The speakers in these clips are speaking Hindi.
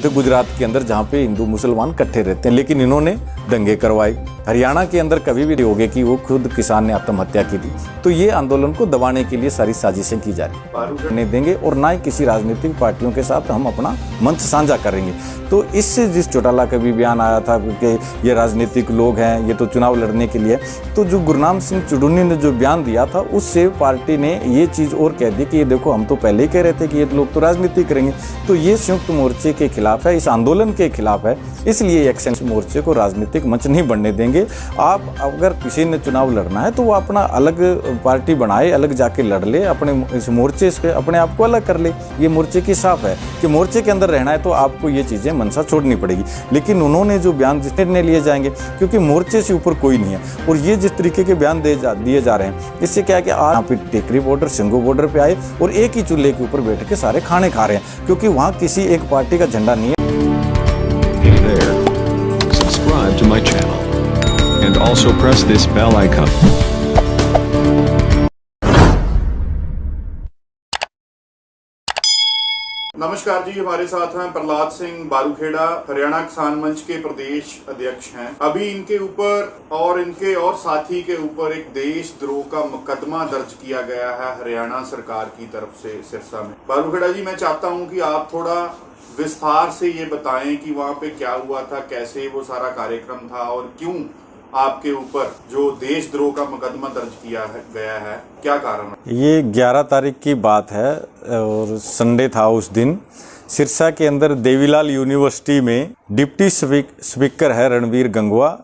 तो गुजरात के अंदर जहाँ पे हिंदू मुसलमान इकट्ठे रहते हैं, लेकिन इन्होंने दंगे करवाए। हरियाणा के अंदर कभी भी नहीं होगे कि वो खुद किसान ने आत्महत्या की थी। तो ये आंदोलन को दबाने के लिए सारी साजिशें की जा रही नहीं देंगे, और ना ही किसी राजनीतिक पार्टियों के साथ हम अपना मंच साझा करेंगे। तो इससे जिस चौटाला का भी बयान आया था कि ये राजनीतिक लोग हैं, ये तो चुनाव लड़ने के लिए, तो जो गुरनाम सिंह चुड़ूनी ने जो बयान दिया था उससे पार्टी ने ये चीज़ और कह दी कि ये देखो हम तो पहले ही कह रहे थे कि ये लोग तो राजनीति करेंगे। तो ये संयुक्त मोर्चे के खिलाफ है, इस आंदोलन के खिलाफ है, इसलिए एक्शन मोर्चे को राजनीतिक मंच नहीं बनने देंगे। आप अगर किसी ने चुनाव लड़ना है तो वो अपना अलग पार्टी बनाए, अलग जाके लड़ ले, अपने इस मोर्चे से अपने आप को अलग कर ले। ये मोर्चे की साफ है कि मोर्चे के अंदर रहना है तो आपको ये चीज़ें मनसा छोड़नी पड़ेगी। लेकिन उन्होंने जो बयान जिस निर्णय लिए जाएंगे, क्योंकि मोर्चे से ऊपर कोई नहीं है, और ये जिस तरीके के बयान दिए जा रहे हैं, इससे क्या है कि आज यहाँ पे टेकरी बॉर्डर, सिंगू बॉर्डर पे आए और एक ही चूल्हे के ऊपर बैठ के सारे खाने खा रहे हैं, क्योंकि वहाँ किसी एक पार्टी का झंडा नहीं है। Hey there. Subscribe to my channel and also press this bell icon. नमस्कार जी, हमारे साथ हैं प्रहलाद सिंह बारूखेड़ा, हरियाणा किसान मंच के प्रदेश अध्यक्ष हैं। अभी इनके ऊपर और इनके और साथी के ऊपर एक देशद्रोह का मुकदमा दर्ज किया गया है हरियाणा सरकार की तरफ से सिरसा में। बारूखेड़ा जी, मैं चाहता हूं कि आप थोड़ा विस्तार से ये बताएं कि वहां पे क्या हुआ था, कैसे वो सारा कार्यक्रम था और क्यों आपके ऊपर जो देशद्रोह का मुकदमा दर्ज किया गया है, क्या कारण है? ये 11 तारीख की बात है और संडे था। उस दिन सिरसा के अंदर देवीलाल यूनिवर्सिटी में डिप्टी स्पीकर है रणवीर गंगवा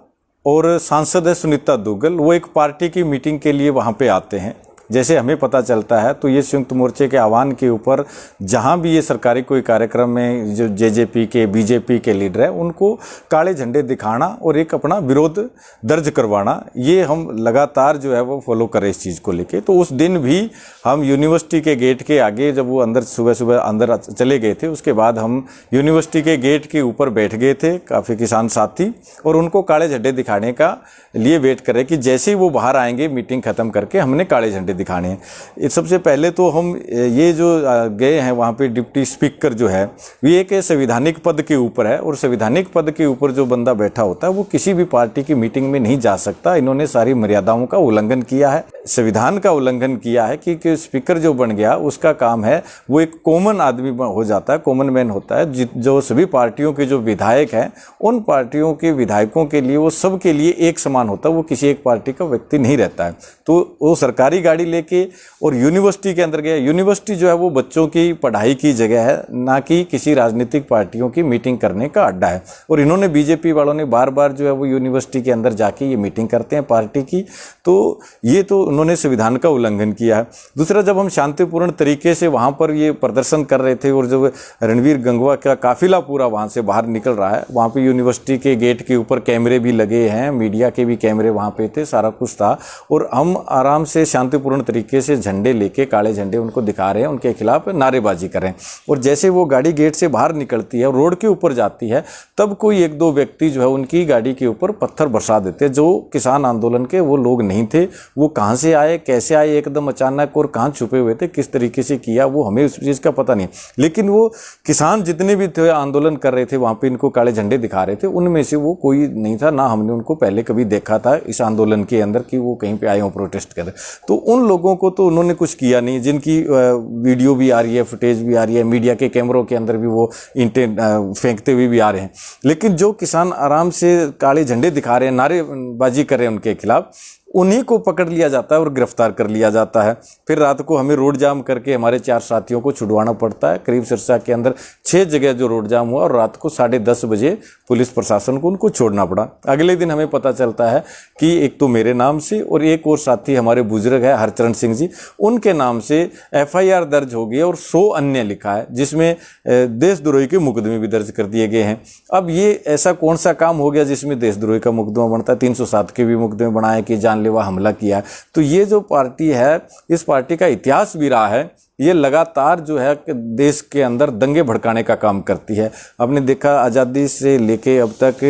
और सांसद है सुनीता दुग्गल। वो एक पार्टी की मीटिंग के लिए वहाँ पे आते हैं। जैसे हमें पता चलता है तो ये संयुक्त मोर्चे के आह्वान के ऊपर जहाँ भी ये सरकारी कोई कार्यक्रम में जो जेजेपी के, बीजेपी के लीडर है, उनको काले झंडे दिखाना और एक अपना विरोध दर्ज करवाना, ये हम लगातार जो है वो फॉलो करें इस चीज़ को लेके। तो उस दिन भी हम यूनिवर्सिटी के गेट के आगे, जब वो अंदर सुबह अंदर चले गए थे, उसके बाद हम यूनिवर्सिटी के गेट के ऊपर बैठ गए थे काफ़ी किसान साथी, और उनको काले झंडे दिखाने का लिए वेट कर रहे कि जैसे ही वो बाहर आएंगे मीटिंग ख़त्म करके हमने काले झंडे दिखाने हैं। सबसे पहले तो हम ये जो गए हैं वहाँ पे डिप्टी स्पीकर जो है ये एक संवैधानिक पद के ऊपर है, और संवैधानिक पद के ऊपर जो बंदा बैठा होता है वो किसी भी पार्टी की मीटिंग में नहीं जा सकता। इन्होंने सारी मर्यादाओं का उल्लंघन किया है, संविधान का उल्लंघन किया है कि स्पीकर जो बन गया उसका काम है वो एक कॉमन आदमी हो जाता है, कॉमन मैन होता है, जो सभी पार्टियों के जो विधायक हैं उन पार्टियों के विधायकों के लिए वो सब के लिए एक समान होता है, वो किसी एक पार्टी का व्यक्ति नहीं रहता है। तो वो सरकारी गाड़ी लेके और यूनिवर्सिटी के अंदर गया। यूनिवर्सिटी जो है वो बच्चों की पढ़ाई की जगह है, ना कि किसी राजनीतिक पार्टियों की मीटिंग करने का अड्डा है। और इन्होंने, बीजेपी वालों ने बार बार जो है वो यूनिवर्सिटी के अंदर जाके ये मीटिंग करते हैं पार्टी की, तो ये तो उन्होंने संविधान का उल्लंघन किया है। दूसरा, जब हम शांतिपूर्ण तरीके से वहाँ पर ये प्रदर्शन कर रहे थे और जब रणवीर गंगवा का काफिला पूरा वहाँ से बाहर निकल रहा है, वहाँ पर यूनिवर्सिटी के गेट के ऊपर कैमरे भी लगे हैं, मीडिया के भी कैमरे वहाँ पे थे, सारा कुछ था, और हम आराम से शांतिपूर्ण तरीके से झंडे लेके, काले झंडे उनको दिखा रहे हैं, उनके खिलाफ नारेबाजी कर रहे हैं। और जैसे वो गाड़ी गेट से बाहर निकलती है और रोड के ऊपर जाती है, तब कोई एक दो व्यक्ति जो है उनकी गाड़ी के ऊपर पत्थर बरसा देते हैं, जो किसान आंदोलन के वो लोग नहीं थे। वो कहाँ से आए, कैसे आए, एकदम अचानक, और कहाँ छुपे हुए थे, किस तरीके से किया, वो हमें उस चीज़ का पता नहीं। लेकिन वो किसान जितने भी थे आंदोलन कर रहे थे वहाँ पर, इनको काले झंडे दिखा रहे थे, उनमें से वो कोई नहीं था, ना हमने उनको पहले कभी देखा था इस आंदोलन के अंदर कि वो कहीं पे आए हों प्रोटेस्ट कर। तो उन लोगों को तो उन्होंने कुछ किया नहीं, जिनकी वीडियो भी आ रही है, फुटेज भी आ रही है, मीडिया के कैमरों के अंदर भी वो ईंटें फेंकते हुए भी आ रहे हैं। लेकिन जो किसान आराम से काले झंडे दिखा रहे हैं, नारेबाजी कर रहे हैं उनके खिलाफ, उन्हीं को पकड़ लिया जाता है और गिरफ्तार कर लिया जाता है। फिर रात को हमें रोड जाम करके हमारे 4 साथियों को छुड़वाना पड़ता है। करीब सिरसा के अंदर 6 जगह जो रोड जाम हुआ, और रात को 10:30 बजे पुलिस प्रशासन को उनको छोड़ना पड़ा। अगले दिन हमें पता चलता है कि एक तो मेरे नाम से और एक और साथी हमारे बुजुर्ग है हरचरण सिंह जी, उनके नाम से FIR दर्ज हो गई और 100 अन्य लिखा है, जिसमें देशद्रोही के मुकदमे भी दर्ज कर दिए गए हैं। अब ये ऐसा कौन सा काम हो गया जिसमें देशद्रोही का मुकदमा बनता है? 307 के भी मुकदमे बनाए कि जानलेवा हमला किया। तो ये जो पार्टी है, इस पार्टी का इतिहास भी रहा है, ये लगातार जो है देश के अंदर दंगे भड़काने का काम करती है। आपने देखा आज़ादी से लेके अब तक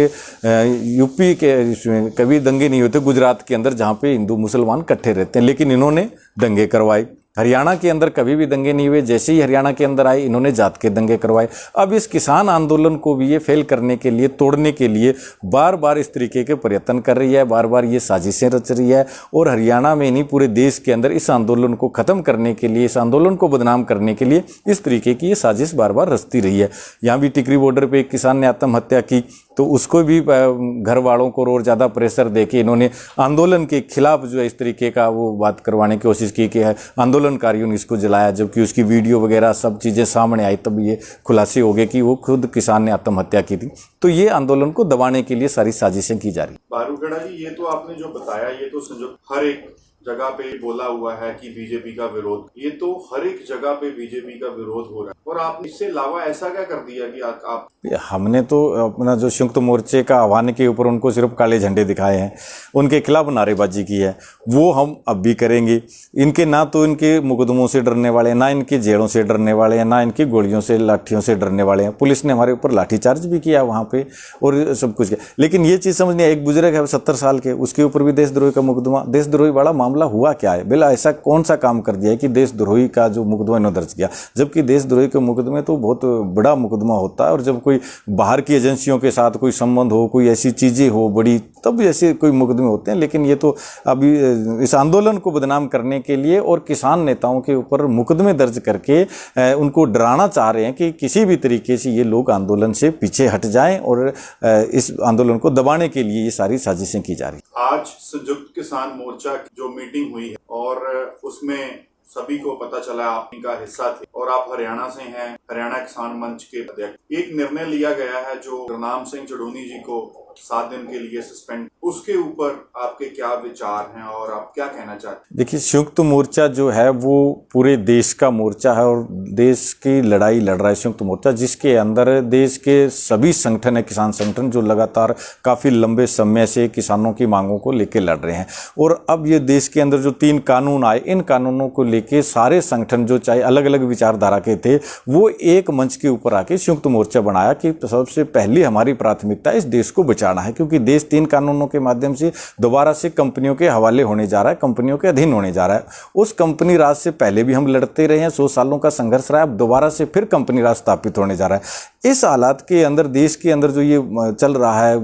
यूपी के कभी दंगे नहीं होते, गुजरात के अंदर जहाँ पे हिंदू मुसलमान इकट्ठे रहते हैं, लेकिन इन्होंने दंगे करवाए। हरियाणा के अंदर कभी भी दंगे नहीं हुए, जैसे ही हरियाणा के अंदर आए इन्होंने जात के दंगे करवाए। अब इस किसान आंदोलन को भी ये फेल करने के लिए, तोड़ने के लिए बार बार इस तरीके के प्रयत्न कर रही है, बार बार ये साजिशें रच रही है। और हरियाणा में नहीं, पूरे देश के अंदर इस आंदोलन को खत्म करने के लिए, इस आंदोलन को बदनाम करने के लिए इस तरीके की ये साजिश बार बार रचती रही है। यहाँ भी टिकरी बॉर्डर पे एक किसान ने आत्महत्या की, तो उसको भी घर वालों को और ज़्यादा प्रेशर देके इन्होंने आंदोलन के खिलाफ जो है इस तरीके का वो बात करवाने की कोशिश की कि आंदोलनकारियों ने इसको जलाया, जबकि उसकी वीडियो वगैरह सब चीज़ें सामने आई, तब ये खुलासे हो गए कि वो खुद किसान ने आत्महत्या की थी। तो ये आंदोलन को दबाने के लिए सारी साजिशें की जा रही। बारूखेड़ा जी, ये तो आपने जो बताया, ये तो संयुक्त हर एक जगह पे बोला हुआ है कि बीजेपी का विरोध, ये तो हर एक जगह पे बीजेपी का विरोध हो रहा है, और आप इससे अलावा ऐसा क्या कर दिया कि आप हमने तो अपना जो संयुक्त मोर्चे का आह्वान के ऊपर उनको सिर्फ काले झंडे दिखाए हैं, उनके खिलाफ नारेबाजी की है, वो हम अब भी करेंगे। इनके ना तो इनके मुकदमों से डरने वाले हैं, ना इनके जेलों से डरने वाले हैं, ना इनकी गोलियों से, लाठियों से डरने वाले हैं। पुलिस ने हमारे ऊपर लाठीचार्ज भी किया वहाँ पे और सब कुछ किया, लेकिन ये चीज़ समझ नहीं, एक बुजुर्ग है 70 साल के, उसके ऊपर भी देशद्रोही का मुकदमा, देशद्रोही वाला मामला हुआ क्या है? बिल्कुल ऐसा कौन सा काम कर दिया है कि देशद्रोही का जो मुकदमा इन्होंने दर्ज किया? जबकि देशद्रोही के मुकदमे तो बहुत बड़ा मुकदमा होता है, और जब कोई बाहर की एजेंसियों के साथ कोई संबंध हो, कोई ऐसी चीज़ें हो बड़ी, तब ऐसे कोई मुकदमे होते हैं। लेकिन ये तो अभी इस आंदोलन को बदनाम करने के लिए और किसान नेताओं के ऊपर मुकदमे दर्ज करके उनको डराना चाह रहे हैं कि किसी भी तरीके से ये लोग आंदोलन से पीछे हट जाएं, और इस आंदोलन को दबाने के लिए ये सारी साजिशें की जा रही। आज संयुक्त किसान मोर्चा की जो मीटिंग हुई है और उसमें सभी को पता चला आप इनका हिस्सा थे, और आप हरियाणा से हैं, हरियाणा किसान मंच के अध्यक्ष। एक निर्णय लिया गया है जो गुरनाम सिंह चुडूनी जी को 7 दिन के लिए सस्पेंड, उसके ऊपर आपके क्या विचार हैं और आप क्या कहना चाहते हैं? देखिए, संयुक्त मोर्चा जो है वो पूरे देश का मोर्चा है, और देश की लड़ाई लड़ रहा है संयुक्त मोर्चा, जिसके अंदर देश के सभी संगठन है, किसान संगठन, जो लगातार काफ़ी लंबे समय से किसानों की मांगों को लेकर लड़ रहे हैं। और अब ये देश के अंदर जो 3 कानून आए, इन कानूनों को लेके सारे संगठन जो चाहे अलग अलग विचारधारा के थे, वो एक मंच के ऊपर आके संयुक्त मोर्चा बनाया कि सबसे पहली हमारी प्राथमिकता इस देश को बचाना है, क्योंकि देश 3 कानूनों के माध्यम से दोबारा से कंपनियों के हवाले होने जा रहा है, कंपनियों के अधीन होने जा रहा है। उस कंपनी राज से पहले भी हम लड़ते रहे हैं, 100 सालों का संघर्ष रहा है, अब दोबारा से फिर कंपनी राज स्थापित होने जा रहा है। इस हालात के अंदर, देश के अंदर जो ये चल रहा है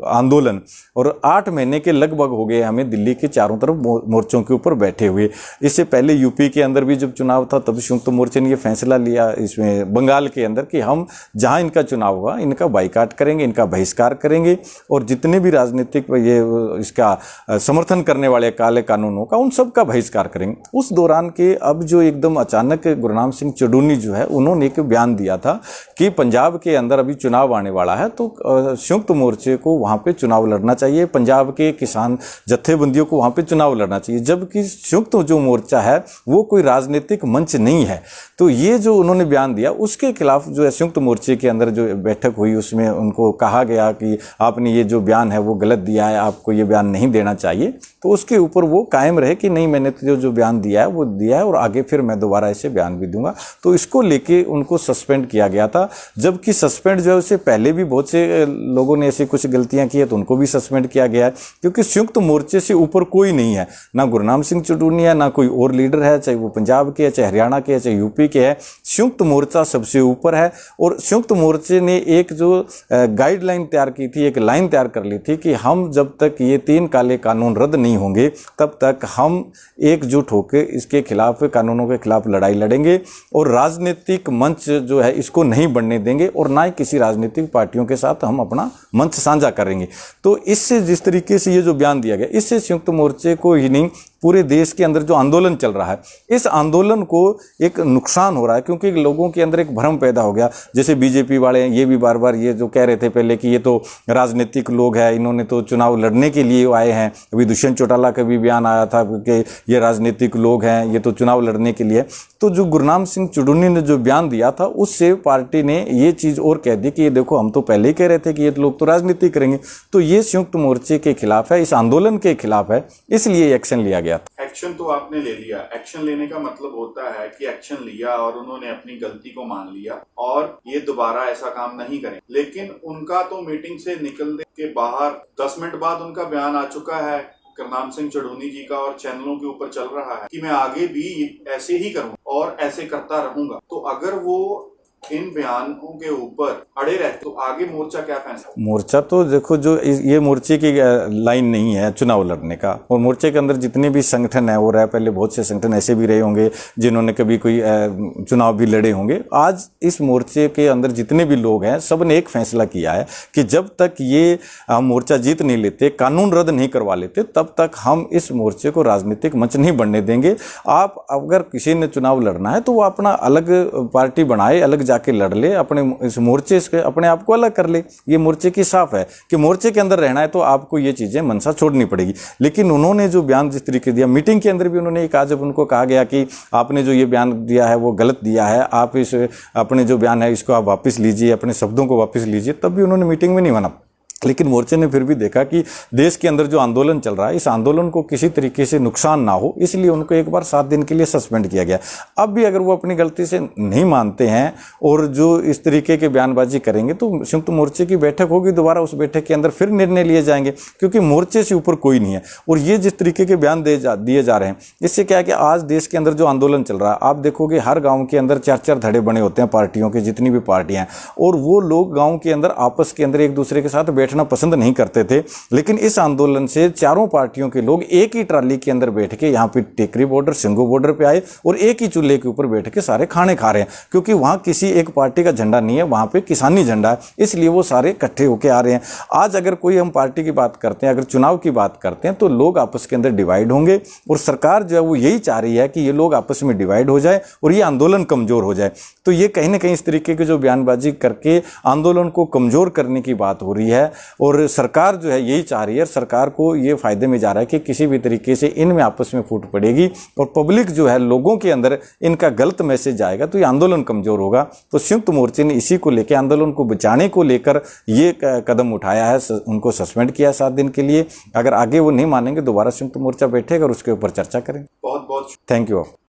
आंदोलन, और 8 महीने के लगभग हो गए हमें दिल्ली के चारों तरफ मोर्चों के ऊपर बैठे हुए। इससे पहले यूपी के अंदर भी जब चुनाव था, तब संयुक्त मोर्चे ने ये फैसला लिया इसमें बंगाल के अंदर कि हम जहां इनका चुनाव हुआ, इनका बाइकाट करेंगे, इनका बहिष्कार करेंगे, और जितने भी राजनीतिक ये इसका समर्थन करने वाले काले कानूनों का, उन सब का बहिष्कार करेंगे। उस दौरान के अब जो एकदम अचानक गुरनाम सिंह चुडूनी जो है, उन्होंने एक बयान दिया था कि पंजाब के अंदर अभी चुनाव आने वाला है, तो संयुक्त मोर्चे को वहां पे चुनाव लड़ना चाहिए, पंजाब के किसान जत्थेबंदियों को वहां पे चुनाव लड़ना चाहिए, जबकि संयुक्त जो मोर्चा है वो कोई राजनीतिक मंच नहीं है। तो ये जो उन्होंने बयान दिया, उसके खिलाफ जो है संयुक्त मोर्चे के अंदर जो बैठक हुई, उसमें उनको कहा गया कि आपने ये जो बयान है वो गलत दिया है, आपको ये बयान नहीं देना चाहिए। तो उसके ऊपर वो कायम रहे कि नहीं, मैंने तो जो बयान दिया है वो दिया है, और आगे फिर मैं दोबारा ऐसे बयान भी दूंगा। तो इसको लेके उनको सस्पेंड किया गया था, जबकि सस्पेंड जो है उससे पहले भी बहुत से लोगों ने ऐसी कुछ गलतियां की है, तो उनको भी सस्पेंड किया गया है, क्योंकि संयुक्त मोर्चे से ऊपर कोई नहीं है, ना गुरनाम सिंह चुडूनी है, ना कोई और लीडर है, चाहे वो पंजाब के है, चाहे हरियाणा के है, चाहे यूपी के है। संयुक्त मोर्चा सबसे ऊपर है, और संयुक्त मोर्चे ने एक जो गाइडलाइन तैयार की थी, एक लाइन तैयार कर ली थी कि हम जब तक ये 3 काले कानून रद्द नहीं होंगे, तब तक हम एकजुट होकर इसके खिलाफ, कानूनों के खिलाफ लड़ाई लड़ेंगे, और राजनीतिक मंच जो है इसको नहीं बढ़ने देंगे, और ना ही किसी राजनीतिक पार्टियों के साथ हम अपना मंच साझा करेंगे। तो इससे, जिस तरीके से ये जो बयान दिया गया, इससे संयुक्त मोर्चे को ही नहीं, पूरे देश के अंदर जो आंदोलन चल रहा है, इस आंदोलन को एक नुकसान हो रहा है, क्योंकि लोगों के अंदर एक भ्रम पैदा हो गया। जैसे बीजेपी वाले हैं, ये भी बार बार ये जो कह रहे थे पहले कि ये तो राजनीतिक लोग हैं, इन्होंने तो चुनाव लड़ने के लिए आए हैं। अभी दुष्यंत चौटाला का भी बयान आया था कि ये राजनीतिक लोग हैं, ये तो चुनाव लड़ने के लिए। तो जो गुरनाम सिंह चुडूनी ने जो बयान दिया था, उससे पार्टी ने ये चीज़ और कह दी कि ये देखो, हम तो पहले ही कह रहे थे कि ये लोग तो राजनीति करेंगे। तो ये संयुक्त मोर्चे के खिलाफ है, इस आंदोलन के खिलाफ है, इसलिए एक्शन लिया गया। एक्शन तो आपने ले लिया। एक्शन लेने का मतलब होता है कि एक्शन लिया और उन्होंने अपनी गलती को मान लिया और ये दोबारा ऐसा काम नहीं करें। लेकिन उनका तो मीटिंग से निकलने के बाहर 10 मिनट बाद उनका बयान आ चुका है करनाम सिंह चढ़ूनी जी का और चैनलों के ऊपर चल रहा है कि मैं आगे भी ऐसे ही करूं और ऐसे करता रहूंगा, तो अगर वो इन बयानों के ऊपर अड़े रहते तो आगे मोर्चा क्या फैसला? मोर्चा तो देखो, जो ये मोर्चे की लाइन नहीं है चुनाव लड़ने का, और मोर्चे के अंदर जितने भी संगठन है, हो रहा है पहले बहुत से संगठन ऐसे भी रहे होंगे जिन्होंने कभी कोई चुनाव भी लड़े होंगे। आज इस मोर्चे के अंदर जितने भी लोग हैं सब ने एक फैसला किया है कि जब तक ये मोर्चा जीत नहीं लेते, कानून रद्द नहीं करवा लेते, तब तक हम इस मोर्चे को राजनीतिक मंच नहीं बनने देंगे। आप अगर किसी ने चुनाव लड़ना है तो वो अपना अलग पार्टी बनाए, अलग जाके लड़ ले, अपने इस मोर्चे से अपने आप को अलग कर ले। ये मोर्चे की साफ है कि मोर्चे के अंदर रहना है तो आपको ये चीजें मनसा छोड़नी पड़ेगी। लेकिन उन्होंने जो बयान जिस तरीके दिया, मीटिंग के अंदर भी उन्होंने कहा, जब उनको कहा गया कि आपने जो ये बयान दिया है वो गलत दिया है, आप इस अपने जो बयान है इसको आप वापस लीजिए, अपने शब्दों को वापस लीजिए, तब भी उन्होंने मीटिंग में नहीं माना। लेकिन मोर्चे ने फिर भी देखा कि देश के अंदर जो आंदोलन चल रहा है, इस आंदोलन को किसी तरीके से नुकसान ना हो, इसलिए उनको एक बार 7 दिन के लिए सस्पेंड किया गया। अब भी अगर वो अपनी गलती से नहीं मानते हैं और जो इस तरीके के बयानबाजी करेंगे तो संयुक्त मोर्चे की बैठक होगी, दोबारा उस बैठक के अंदर फिर निर्णय लिए जाएंगे, क्योंकि मोर्चे से ऊपर कोई नहीं है। और ये जिस तरीके के बयान दिए जा रहे हैं, इससे क्या है कि आज देश के अंदर जो आंदोलन चल रहा है, आप देखोगे हर गाँव के अंदर 4-4 धड़े बने होते हैं पार्टियों के, जितनी भी पार्टियां हैं, और वो लोग गाँव के अंदर आपस के अंदर एक दूसरे के साथ बैठना पसंद नहीं करते थे। लेकिन इस आंदोलन से चारों पार्टियों के लोग एक ही ट्राली के अंदर बैठ के यहाँ पे टेकरी बॉर्डर, सिंगू बॉर्डर पे आए और एक ही चूल्हे के ऊपर बैठ के सारे खाने खा रहे हैं, क्योंकि वहां किसी एक पार्टी का झंडा नहीं है, वहां पे किसानी झंडा है, इसलिए वो सारे इकट्ठे होके आ रहे हैं। आज अगर कोई हम पार्टी की बात करते हैं, अगर चुनाव की बात करते हैं, तो लोग आपस के अंदर डिवाइड होंगे, और सरकार जो है वो यही चाह रही है कि ये लोग आपस में डिवाइड हो जाए और ये आंदोलन कमजोर हो जाए। तो ये कहीं ना कहीं इस तरीके की जो बयानबाजी करके आंदोलन को कमजोर करने की बात हो रही है, और सरकार जो है यही चाह रही है। सरकार को ये फायदे में जा रहा है कि किसी भी तरीके से इनमें आपस में फूट पड़ेगी और पब्लिक जो है, लोगों के अंदर इनका गलत मैसेज आएगा, तो ये आंदोलन कमजोर होगा। तो संयुक्त मोर्चे ने इसी को लेकर, आंदोलन को बचाने को लेकर ये कदम उठाया है, उनको सस्पेंड किया 7 दिन के लिए। अगर आगे वो नहीं मानेंगे, दोबारा संयुक्त मोर्चा बैठेगा और उसके ऊपर चर्चा करेंगे। बहुत बहुत थैंक यू।